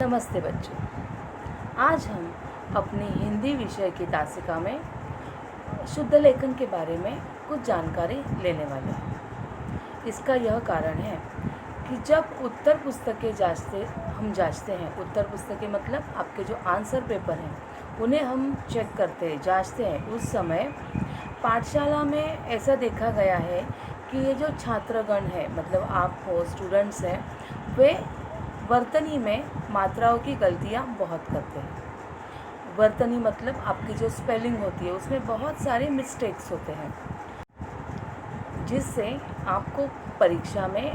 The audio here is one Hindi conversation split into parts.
नमस्ते बच्चों। आज हम अपनी हिंदी विषय की तासिका में शुद्ध लेखन के बारे में कुछ जानकारी लेने वाले हैं। इसका यह कारण है कि जब उत्तर पुस्तकें जांचते हैं, उत्तर पुस्तकें मतलब आपके जो आंसर पेपर हैं उन्हें हम चेक करते हैं, जांचते हैं, उस समय पाठशाला में ऐसा देखा गया है कि ये जो छात्रगण है मतलब आप हो, स्टूडेंट्स हैं, वे वर्तनी में मात्राओं की गलतियाँ बहुत करते हैं। वर्तनी मतलब आपकी जो स्पेलिंग होती है उसमें बहुत सारे मिस्टेक्स होते हैं, जिससे आपको परीक्षा में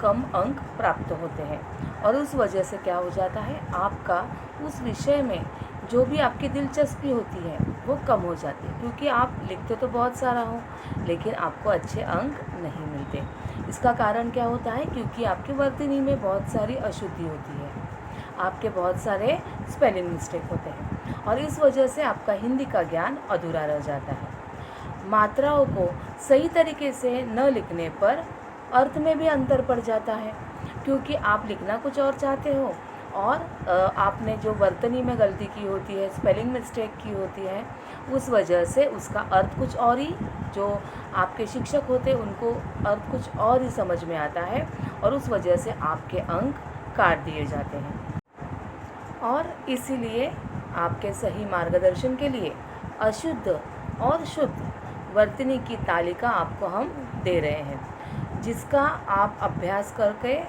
कम अंक प्राप्त होते हैं। और उस वजह से क्या हो जाता है, आपका उस विषय में जो भी आपकी दिलचस्पी होती है वो कम हो जाती है, क्योंकि आप लिखते तो बहुत सारा हो लेकिन आपको अच्छे अंक नहीं मिलते। इसका कारण क्या होता है, क्योंकि आपकी वर्तनी में बहुत सारी अशुद्धि होती है, आपके बहुत सारे स्पेलिंग मिस्टेक होते हैं और इस वजह से आपका हिंदी का ज्ञान अधूरा रह जाता है। मात्राओं को सही तरीके से न लिखने पर अर्थ में भी अंतर पड़ जाता है, क्योंकि आप लिखना कुछ और चाहते हो और आपने जो वर्तनी में गलती की होती है, स्पेलिंग मिस्टेक की होती है, उस वजह से उसका अर्थ कुछ और ही, जो आपके शिक्षक होते हैं उनको अर्थ कुछ और ही समझ में आता है और उस वजह से आपके अंक काट दिए जाते हैं। और इसीलिए आपके सही मार्गदर्शन के लिए अशुद्ध और शुद्ध वर्तनी की तालिका आपको हम दे रहे हैं, जिसका आप अभ्यास करके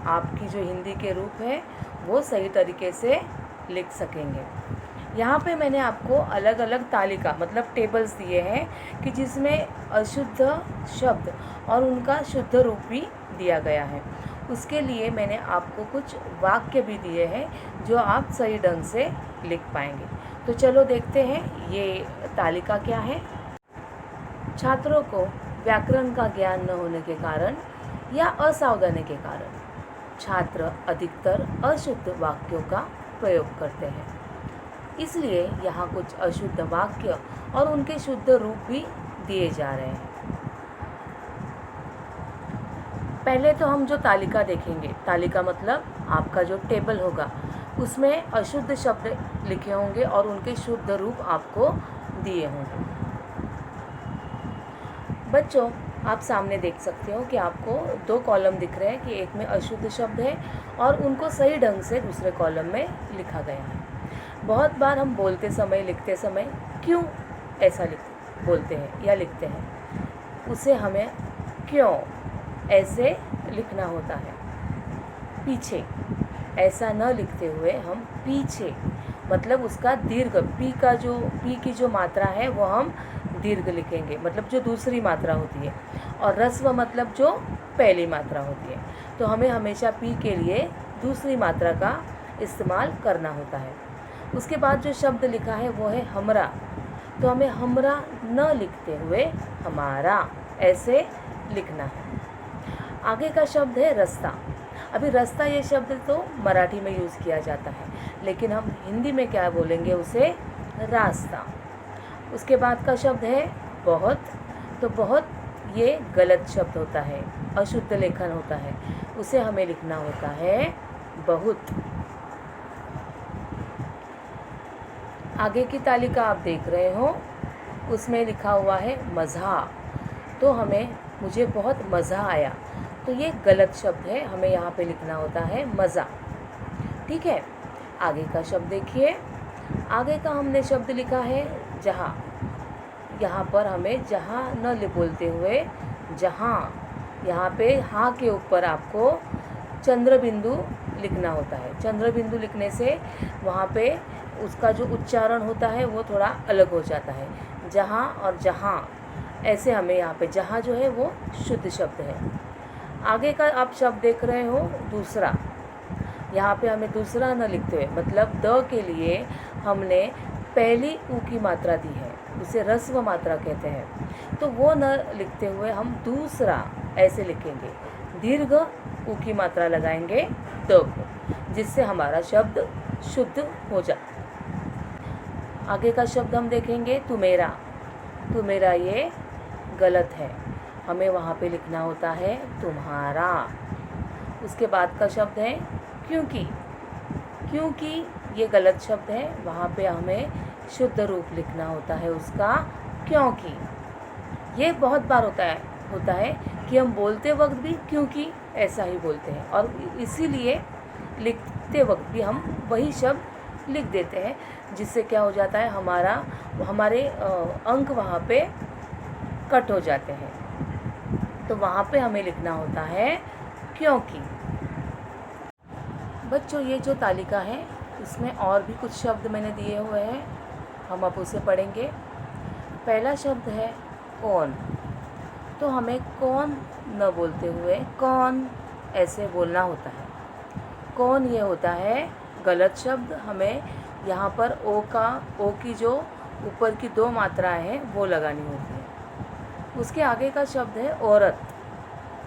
आपकी जो हिंदी के रूप है वो सही तरीके से लिख सकेंगे। यहाँ पे मैंने आपको अलग अलग तालिका मतलब टेबल्स दिए हैं कि जिसमें अशुद्ध शब्द और उनका शुद्ध रूप भी दिया गया है। उसके लिए मैंने आपको कुछ वाक्य भी दिए हैं जो आप सही ढंग से लिख पाएंगे। तो चलो देखते हैं ये तालिका क्या है। छात्रों को व्याकरण का ज्ञान न होने के कारण या असावधानी के कारण छात्र अधिकतर अशुद्ध वाक्यों का प्रयोग करते हैं, इसलिए यहाँ कुछ अशुद्ध वाक्य और उनके शुद्ध रूप भी दिए जा रहे हैं। पहले तो हम जो तालिका देखेंगे, तालिका मतलब आपका जो टेबल होगा उसमें अशुद्ध शब्द लिखे होंगे और उनके शुद्ध रूप आपको दिए होंगे। बच्चों, आप सामने देख सकते हो कि आपको दो कॉलम दिख रहे हैं कि एक में अशुद्ध शब्द है और उनको सही ढंग से दूसरे कॉलम में लिखा गया है। बहुत बार हम बोलते समय, लिखते समय क्यों ऐसा बोलते हैं या लिखते हैं, उसे हमें क्यों ऐसे लिखना होता है। पीछे ऐसा न लिखते हुए हम पीछे मतलब उसका दीर्घ पी की जो मात्रा है वो हम दीर्घ लिखेंगे, मतलब जो दूसरी मात्रा होती है, और ह्रस्व मतलब जो पहली मात्रा होती है। तो हमें हमेशा पी के लिए दूसरी मात्रा का इस्तेमाल करना होता है। उसके बाद जो शब्द लिखा है वो है हमरा, तो हमें हमरा न लिखते हुए हमारा ऐसे लिखना है। आगे का शब्द है रास्ता। अभी रास्ता ये शब्द तो मराठी में यूज़ किया जाता है, लेकिन हम हिंदी में क्या बोलेंगे, उसे रास्ता। उसके बाद का शब्द है बहुत, तो बहुत ये गलत शब्द होता है, अशुद्ध लेखन होता है, उसे हमें लिखना होता है बहुत। आगे की तालिका आप देख रहे हो, उसमें लिखा हुआ है मज़ा, तो मुझे बहुत मज़ा आया, तो ये गलत शब्द है, हमें यहाँ पे लिखना होता है मज़ा। ठीक है, आगे का शब्द देखिए। आगे का हमने शब्द लिखा है जहाँ, यहाँ पर हमें जहाँ न बोलते हुए जहाँ, यहाँ पे हाँ के ऊपर आपको चंद्र बिंदु लिखना होता है। चंद्र बिंदु लिखने से वहाँ पे उसका जो उच्चारण होता है वो थोड़ा अलग हो जाता है। जहाँ और जहाँ ऐसे हमें यहाँ पे जहाँ जो है वो शुद्ध शब्द है। आगे का आप शब्द देख रहे हो दूसरा, यहाँ पे हमें दूसरा न लिखते हुए मतलब द के लिए हमने पहली ऊ की मात्रा दी है, उसे ह्रस्व मात्रा कहते हैं, तो वो न लिखते हुए हम दूसरा ऐसे लिखेंगे, दीर्घ ऊ की मात्रा लगाएंगे द को, जिससे हमारा शब्द शुद्ध हो जाए। आगे का शब्द हम देखेंगे तुमेरा। तुमेरा ये गलत है, हमें वहाँ पे लिखना होता है तुम्हारा। उसके बाद का शब्द है क्योंकि। क्योंकि ये गलत शब्द है, वहाँ पे हमें शुद्ध रूप लिखना होता है उसका, क्योंकि। ये बहुत बार होता है कि हम बोलते वक्त भी क्योंकि ऐसा ही बोलते हैं, और इसीलिए लिखते वक्त भी हम वही शब्द लिख देते हैं, जिससे क्या हो जाता है, हमारे अंक वहाँ पे कट हो जाते हैं। तो वहाँ पे हमें लिखना होता है क्योंकि। बच्चों, ये जो तालिका है इसमें और भी कुछ शब्द मैंने दिए हुए हैं, हम अब उसे पढ़ेंगे। पहला शब्द है कौन। तो हमें कौन न बोलते हुए कौन ऐसे बोलना होता है। कौन ये होता है गलत शब्द, हमें यहाँ पर ओ की जो ऊपर की 2 मात्राएं हैं वो लगानी होती है। उसके आगे का शब्द है औरत।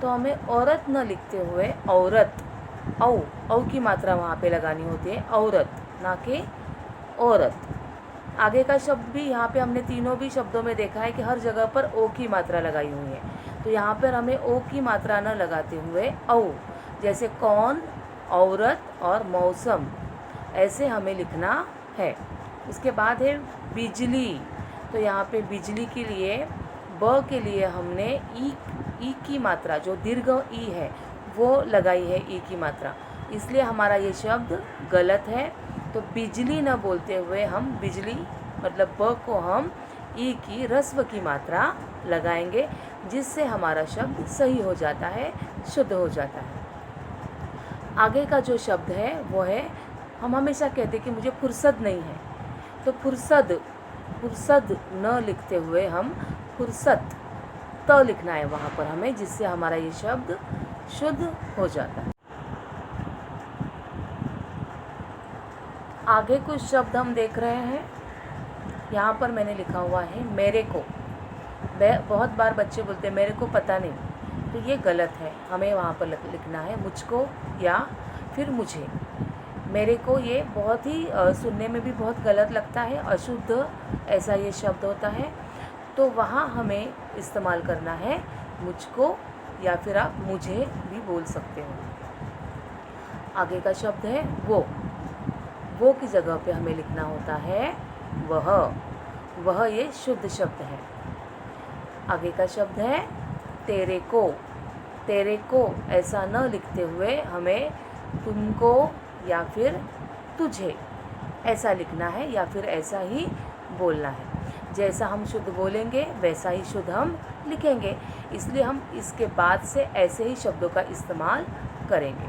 तो हमें औरत न लिखते हुए औरत, औ की मात्रा वहाँ पे लगानी होती है, औरत, ना कि औरत। आगे का शब्द भी यहाँ पे हमने तीनों भी शब्दों में देखा है कि हर जगह पर ओ की मात्रा लगाई हुई है, तो यहाँ पर हमें ओ की मात्रा न लगाते हुए औ, जैसे कौन, औरत और मौसम, ऐसे हमें लिखना है। उसके बाद है बिजली। तो यहाँ पे बिजली के लिए ब के लिए हमने ई की मात्रा, जो दीर्घ ई है वो लगाई है, ई की मात्रा, इसलिए हमारा ये शब्द गलत है। तो बिजली न बोलते हुए हम बिजली मतलब ब को हम ई की ह्रस्व की मात्रा लगाएंगे, जिससे हमारा शब्द सही हो जाता है, शुद्ध हो जाता है। आगे का जो शब्द है वो है, हम हमेशा कहते हैं कि मुझे फुर्सत नहीं है, तो फुर्सद न लिखते हुए हम फुर्सत त लिखना है वहाँ पर हमें, जिससे हमारा ये शब्द शुद्ध हो जाता है। आगे कुछ शब्द हम देख रहे हैं, यहाँ पर मैंने लिखा हुआ है मेरे को। बहुत बार बच्चे बोलते हैं मेरे को पता नहीं, तो ये गलत है, हमें वहाँ पर लिखना है मुझको या फिर मुझे। मेरे को ये बहुत ही सुनने में भी बहुत गलत लगता है, अशुद्ध ऐसा ये शब्द होता है, तो वहाँ हमें इस्तेमाल करना है मुझको, या फिर आप मुझे भी बोल सकते हो। आगे का शब्द है वो की जगह पे हमें लिखना होता है वह ये शुद्ध शब्द है। आगे का शब्द है तेरे को ऐसा न लिखते हुए हमें तुमको या फिर तुझे ऐसा लिखना है, या फिर ऐसा ही बोलना है। जैसा हम शुद्ध बोलेंगे वैसा ही शुद्ध हम लिखेंगे, इसलिए हम इसके बाद से ऐसे ही शब्दों का इस्तेमाल करेंगे।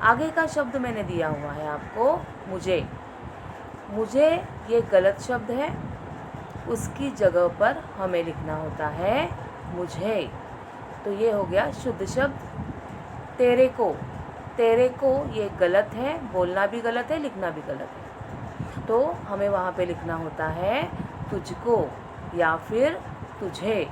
आगे का शब्द मैंने दिया हुआ है आपको मुझे ये गलत शब्द है, उसकी जगह पर हमें लिखना होता है मुझे। तो ये हो गया शुद्ध शब्द। तेरे को ये गलत है, बोलना भी गलत है, लिखना भी गलत है, तो हमें वहाँ पे लिखना होता है तुझको या फिर तुझे।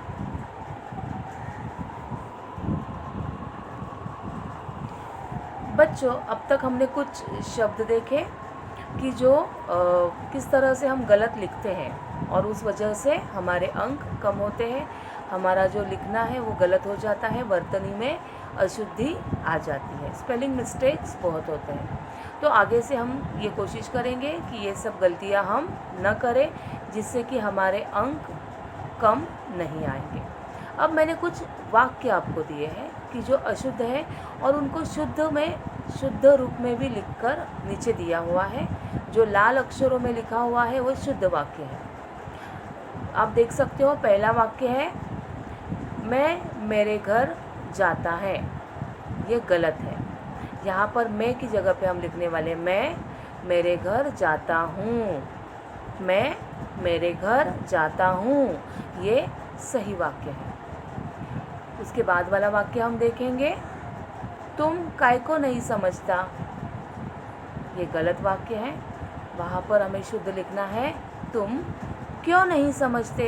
बच्चों, अब तक हमने कुछ शब्द देखे कि जो किस तरह से हम गलत लिखते हैं और उस वजह से हमारे अंक कम होते हैं, हमारा जो लिखना है वो गलत हो जाता है, वर्तनी में अशुद्धि आ जाती है, स्पेलिंग मिस्टेक्स बहुत होते हैं। तो आगे से हम ये कोशिश करेंगे कि ये सब गलतियां हम न करें, जिससे कि हमारे अंक कम नहीं आएंगे। अब मैंने कुछ वाक्य आपको दिए हैं कि जो अशुद्ध है और उनको शुद्ध रूप में भी लिखकर नीचे दिया हुआ है। जो लाल अक्षरों में लिखा हुआ है वो शुद्ध वाक्य है। आप देख सकते हो, पहला वाक्य है मैं मेरे घर जाता है, ये गलत है। यहाँ पर मैं की जगह पे हम लिखने वाले मैं मेरे घर जाता हूँ, मैं मेरे घर जाता हूँ, ये सही वाक्य है। उसके बाद वाला वाक्य हम देखेंगे तुम काय को नहीं समझता, ये गलत वाक्य है। वहाँ पर हमें शुद्ध लिखना है तुम क्यों नहीं समझते।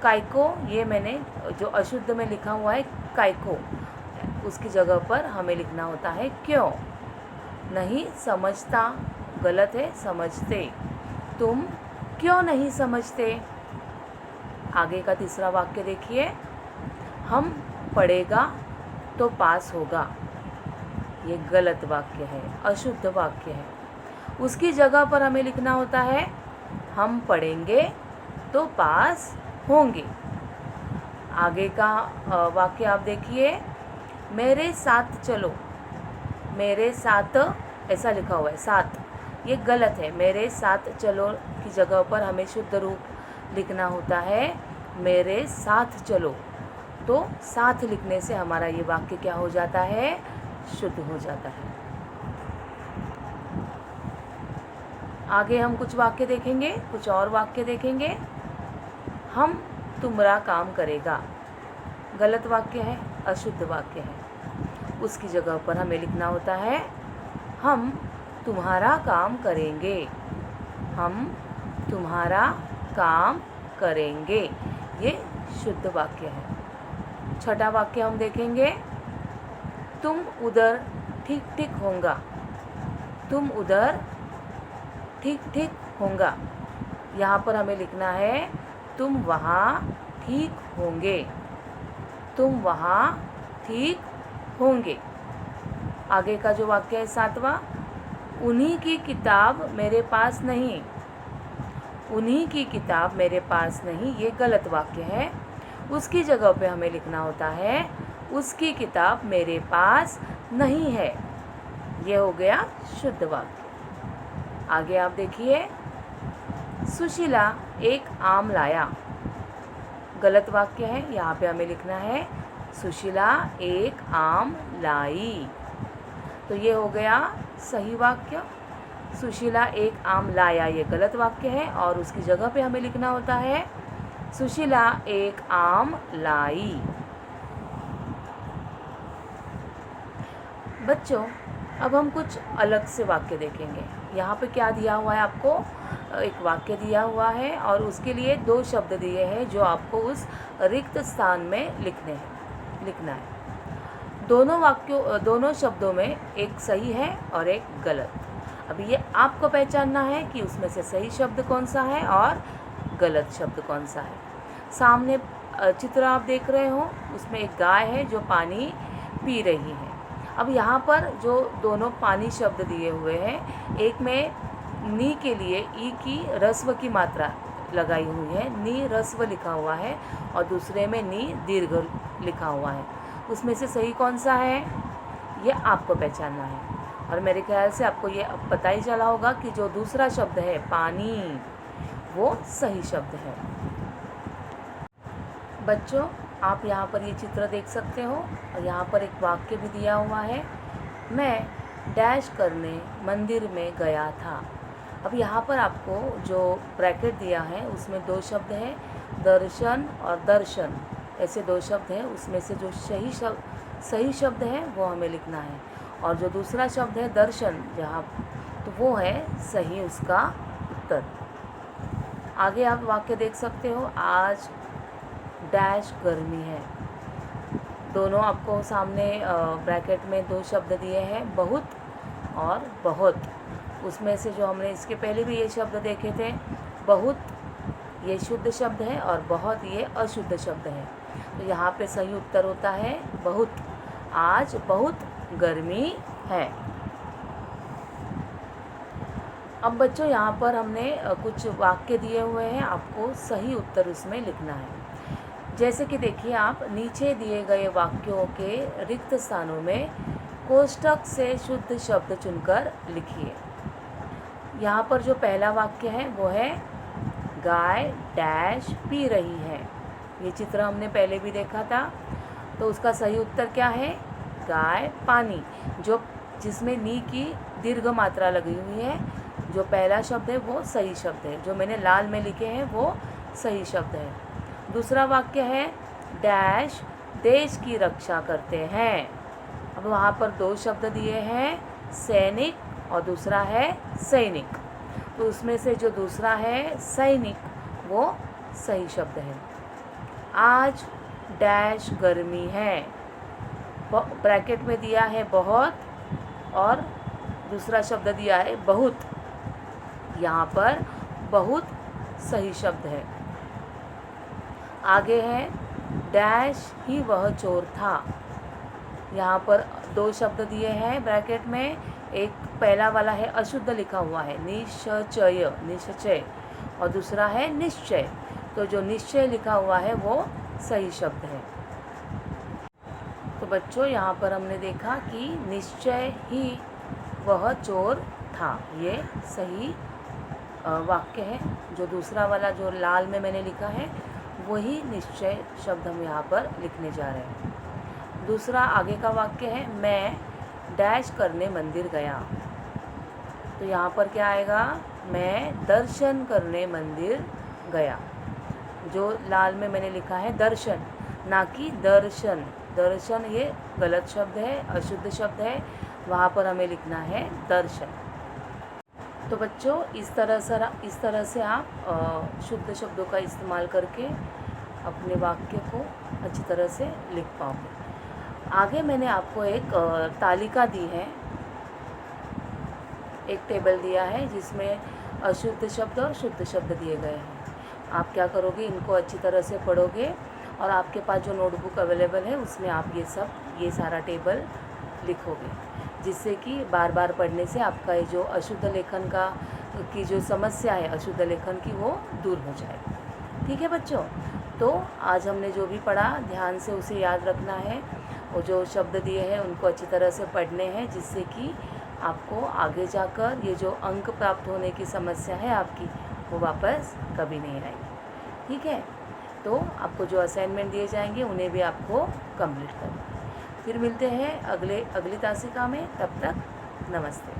काय को, ये मैंने जो अशुद्ध में लिखा हुआ है काय को, उसकी जगह पर हमें लिखना होता है क्यों। नहीं समझता गलत है, समझते। तुम क्यों नहीं समझते। आगे का तीसरा वाक्य देखिए, हम पढ़ेगा तो पास होगा, ये गलत वाक्य है, अशुद्ध वाक्य है। उसकी जगह पर हमें लिखना होता है हम पढ़ेंगे तो पास होंगे। आगे का वाक्य आप देखिए, मेरे साथ चलो। मेरे साथ ऐसा लिखा हुआ है साथ, ये गलत है। मेरे साथ चलो की जगह पर हमें शुद्ध रूप लिखना होता है मेरे साथ चलो। तो साथ लिखने से हमारा ये वाक्य क्या हो जाता है, शुद्ध हो जाता है। आगे हम कुछ वाक्य देखेंगे, कुछ और वाक्य देखेंगे। हम तुम्हारा काम करेगा, गलत वाक्य है, अशुद्ध वाक्य है। उसकी जगह पर हमें लिखना होता है हम तुम्हारा काम करेंगे। हम तुम्हारा काम करेंगे, ये शुद्ध वाक्य है। छठा वाक्य हम देखेंगे, तुम उधर ठीक ठीक होगा। तुम उधर ठीक ठीक होगा। यहाँ पर हमें लिखना है तुम वहाँ ठीक होंगे। तुम वहाँ ठीक होंगे। आगे का जो वाक्य है सातवां, उन्हीं की किताब मेरे पास नहीं। उन्हीं की किताब मेरे पास नहीं, ये गलत वाक्य है। उसकी जगह पे हमें लिखना होता है उसकी किताब मेरे पास नहीं है, ये हो गया शुद्ध वाक्य। आगे आप देखिए, सुशीला एक आम लाया, गलत वाक्य है। यहाँ पे हमें लिखना है सुशीला एक आम लाई, तो ये हो गया सही वाक्य। सुशीला एक आम लाया, ये गलत वाक्य है और उसकी जगह पे हमें लिखना होता है सुशीला एक आम लाई। बच्चों, अब हम कुछ अलग से वाक्य देखेंगे। यहाँ पे क्या दिया हुआ है आपको, एक वाक्य दिया हुआ है और उसके लिए दो शब्द दिए हैं जो आपको उस रिक्त स्थान में लिखना है। दोनों शब्दों में एक सही है और एक गलत। अभी ये आपको पहचानना है कि उसमें से सही शब्द कौन सा है और गलत शब्द कौन सा है। सामने चित्र आप देख रहे हो, उसमें एक गाय है जो पानी पी रही है। अब यहाँ पर जो दोनों पानी शब्द दिए हुए हैं, एक में नी के लिए ई की रस्व की मात्रा लगाई हुई है, नी रस्व लिखा हुआ है, और दूसरे में नी दीर्घ लिखा हुआ है। उसमें से सही कौन सा है, ये आपको पहचानना है। और मेरे ख्याल से आपको ये अब पता ही चला होगा कि जो दूसरा शब्द है पानी, वो सही शब्द है। बच्चों, आप यहाँ पर ये चित्र देख सकते हो और यहाँ पर एक वाक्य भी दिया हुआ है, मैं डैश करने मंदिर में गया था। अब यहाँ पर आपको जो ब्रैकेट दिया है उसमें दो शब्द हैं, दर्शन और दर्शन, ऐसे दो शब्द हैं। उसमें से जो सही शब्द है वो हमें लिखना है और जो दूसरा शब्द है दर्शन, जहाँ तो वो है सही उसका उत्तर। आगे आप वाक्य देख सकते हो, आज डैश गर्मी है। दोनों आपको सामने ब्रैकेट में दो शब्द दिए हैं, बहुत और बहुत। उसमें से जो हमने इसके पहले भी ये शब्द देखे थे, बहुत ये शुद्ध शब्द है और बहुत ये अशुद्ध शब्द है। तो यहाँ पे सही उत्तर होता है बहुत। आज बहुत गर्मी है। अब बच्चों, यहाँ पर हमने कुछ वाक्य दिए हुए हैं, आपको सही उत्तर उसमें लिखना है। जैसे कि देखिए, आप नीचे दिए गए वाक्यों के रिक्त स्थानों में कोष्ठक से शुद्ध शब्द चुनकर लिखिए। यहाँ पर जो पहला वाक्य है वो है गाय डैश पी रही है। ये चित्र हमने पहले भी देखा था, तो उसका सही उत्तर क्या है, गाय पानी, जिसमें नी की दीर्घ मात्रा लगी हुई है। जो पहला शब्द है वो सही शब्द है, जो मैंने लाल में लिखे हैं वो सही शब्द है। दूसरा वाक्य है डैश देश की रक्षा करते हैं। अब वहाँ पर दो शब्द दिए हैं, सैनिक और दूसरा है सैनिक। तो उसमें से जो दूसरा है सैनिक, वो सही शब्द है। आज डैश गर्मी है, ब्रैकेट में दिया है बहुत और दूसरा शब्द दिया है बहुत। यहाँ पर बहुत सही शब्द है। आगे है डैश ही वह चोर था। यहाँ पर दो शब्द दिए हैं ब्रैकेट में। एक पहला वाला है अशुद्ध लिखा हुआ है, निश्चय, निश्चय, और दूसरा है निश्चय। तो जो निश्चय लिखा हुआ है वो सही शब्द है। तो बच्चों यहाँ पर हमने देखा कि निश्चय ही वह चोर था, ये सही वाक्य है। जो दूसरा वाला जो लाल में मैंने लिखा है वही निश्चय शब्द हम यहाँ पर लिखने जा रहे हैं। दूसरा आगे का वाक्य है, मैं डैश करने मंदिर गया। तो यहाँ पर क्या आएगा, मैं दर्शन करने मंदिर गया। जो लाल में मैंने लिखा है दर्शन, ना कि दर्शन। दर्शन ये गलत शब्द है, अशुद्ध शब्द है, वहाँ पर हमें लिखना है दर्शन। तो बच्चों इस तरह से आप शुद्ध शब्दों का इस्तेमाल करके अपने वाक्य को अच्छी तरह से लिख पाओगे। आगे मैंने आपको एक तालिका दी है, एक टेबल दिया है जिसमें अशुद्ध शब्द और शुद्ध शब्द दिए गए हैं। आप क्या करोगे, इनको अच्छी तरह से पढ़ोगे और आपके पास जो नोटबुक अवेलेबल है उसमें आप ये सारा टेबल लिखोगे, जिससे कि बार बार पढ़ने से आपका ये जो अशुद्ध लेखन की जो समस्या है अशुद्ध लेखन की, वो दूर हो जाएगी। ठीक है बच्चों, तो आज हमने जो भी पढ़ा ध्यान से उसे याद रखना है, और जो शब्द दिए हैं उनको अच्छी तरह से पढ़ने हैं, जिससे कि आपको आगे जाकर ये जो अंक प्राप्त होने की समस्या है आपकी, वो वापस कभी नहीं आएगी। ठीक है, तो आपको जो असाइनमेंट दिए जाएंगे उन्हें भी आपको कंप्लीट करना है। फिर मिलते हैं अगली तासिका में, तब तक नमस्ते।